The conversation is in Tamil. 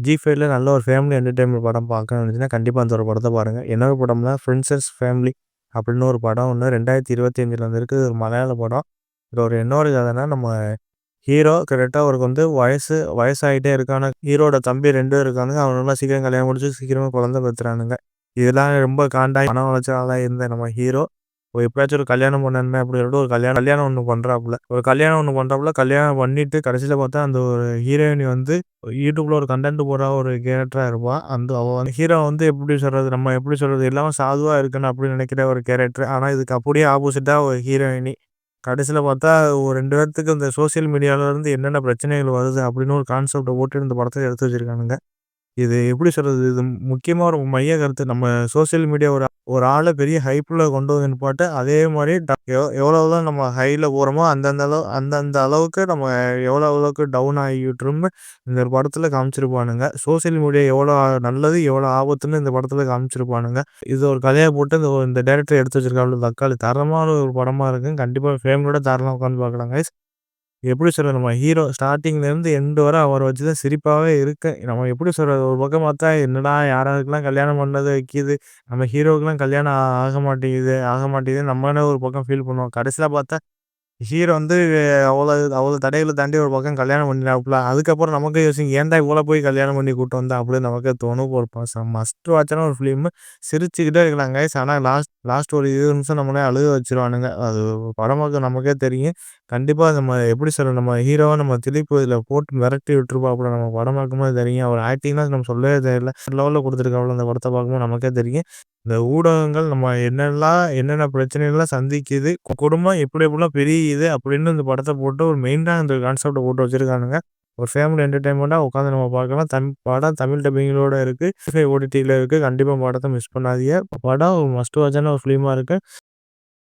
ஜி5ல நல்ல ஒரு ஃபேமிலி என்டர்டெயின்மெண்ட் படம் பார்க்கணும்னு நினச்சிங்கன்னா, கண்டிப்பா அந்த ஒரு படத்த பாருங்க. என்ன ஒரு படம்னா, பிரின்சஸ் ஃபேமிலி அப்படின்னு ஒரு படம் ஒண்ணு 2025ல வந்திருக்கு. இது ஒரு மலையாள படம். இதுல என்ன ஒரு கதைன்னா, நம்ம ஹீரோ கரெக்ட்டா அவருக்கு வயசாயிட்டே இருக்கு. ஆனா ஹீரோட தம்பி 2 இருக்கானுங்க. அவனுங்கலாம் சீக்கிரம் கல்யாணம் முடிச்சு சீக்கிரமா குழந்தை பெத்துறானுங்க. இதெல்லாம் ரொம்ப காண்டாகி மன உளைச்சலா இருந்த நம்ம ஹீரோ எப்படியாச்சும் ஒரு கல்யாணம் பண்ணணுமே அப்படின்னு சொல்லிட்டு ஒரு கல்யாணம் ஒண்ணு பண்றாப்புல. கல்யாணம் பண்ணிட்டு கடைசியில பார்த்தா அந்த ஒரு ஹீரோயினி யூடியூப்ல ஒரு கன்டென்ட் போடுற ஒரு கேரக்டரா இருப்பா. அவ ஹீரோ எப்படி சொல்றது, நம்ம எப்படி சொல்றது, எல்லாமே சாதுவா இருக்கணும் அப்படின்னு நினைக்கிற ஒரு கேரக்டர். ஆனா இதுக்கு அப்படியே ஆப்போசிட்டா ஒரு ஹீரோயினி. கடைசியில பார்த்தா ஒரு 2 பேத்துக்கு இந்த சோசியல் மீடியால இருந்து என்னென்ன பிரச்சனைகள் வருது அப்படின்னு ஒரு கான்செப்ட்ட போட்டு இந்த படத்த எடுத்து வச்சிருக்கானுங்க. இது எப்படி சொல்றது? இது முக்கியமா ஒரு மைய கருத்து. நம்ம சோசியல் மீடியா ஒரு ஒரு ஆள பெரிய ஹைப்ல கொண்டு வந்து நிப்பாட்ட, அதே மாரி எவ்வளவுதான் நம்ம ஹைல போறோமோ, அந்தந்த அளவுக்கு நம்ம அளவுக்கு டவுன் ஆகிட்டுரும்னு இந்த படத்துல காமிச்சிருப்பானுங்க. சோசியல் மீடியா எவ்வளோ நல்லது, எவ்வளோ ஆபத்துன்னு இந்த படத்துல காமிச்சிருப்பானுங்க. இது ஒரு கதையா போட்டு இந்த டைரக்டர் எடுத்து வச்சிருக்காப்புல தக்காளி. தரமான ஒரு படமா இருக்கு. கண்டிப்பா ஃபேமிலியோட தாராளமா உட்காந்து பார்க்கலாம் கைஸ். எப்படி சொல்றது, நம்ம ஹீரோ ஸ்டார்ட்டிங்லேருந்து எண்ட் வர அவர வச்சு தான் சிரிப்பாவே இருக்கு. நம்ம எப்படி சொல்றது, ஒரு பக்கம் பார்த்தா என்னடா யாராருக்கெல்லாம் கல்யாணம் பண்ணது வைக்கிது, நம்ம ஹீரோவுக்குலாம் கல்யாணம் ஆக மாட்டேங்குது நம்மளே ஒரு பக்கம் ஃபீல் பண்ணுவோம். கடைசியில பார்த்தா ஹீரோ அவ்வளோ அவ்வளோ தடைகள தாண்டி ஒரு பக்கம் கல்யாணம் பண்ணினாப்புல. அதுக்கப்புறம் நமக்கே யோசிக்கும், ஏன்டா இவ்வளோ போய் கல்யாணம் பண்ணி கூட்டு வந்த அப்படின்னு நமக்கே தோணும். ஒரு மஸ்ட் வாட்சான ஒரு ஃபிலிம். சிரிச்சுக்கிட்டே இருக்கலாம் கைஸ். ஆனா லாஸ்ட் ஒரு 20 நிமிஷம் நம்மளே அழுக வச்சுருவானுங்க. அது படம் பார்க்க நமக்கே தெரியும். கண்டிப்பா நம்ம எப்படி சொல்றது, நம்ம ஹீரோவ நம்ம திலீப் இதில போட்டு மிரட்டி விட்டுருப்பாப்புல. நம்ம படம் பார்க்கும்போது தெரியும். அவர் ஆக்டிங்லாம் நம்ம சொல்லவே தேவையில்ல. லெவல்ல குடுத்துருக்காப்புல அந்த படத்த பார்க்கும்போது நமக்கே தெரியும். இந்த ஊடகங்கள் நம்ம என்னென்ன பிரச்சனைகள்லாம் சந்திக்குது, குடும்பம் எப்படிலாம் பிரியுது அப்படின்னு இந்த படத்த போட்டு ஒரு மெயினா இந்த கான்செப்ட்ட போட்டு வச்சிருக்கானுங்க. ஒரு ஃபேமிலி என்டர்டெயின்மென்ட்டா உட்காந்து நம்ம பார்க்கலாம். படம் தமிழ் டப்பிங்கோட இருக்கு. ஓடிடில இருக்கு. கண்டிப்பா படத்த மிஸ் பண்ணாதீங்க. படம் ஒரு மஸ்ட் வாட்சான ஒரு ஃபிலிமா இருக்கு.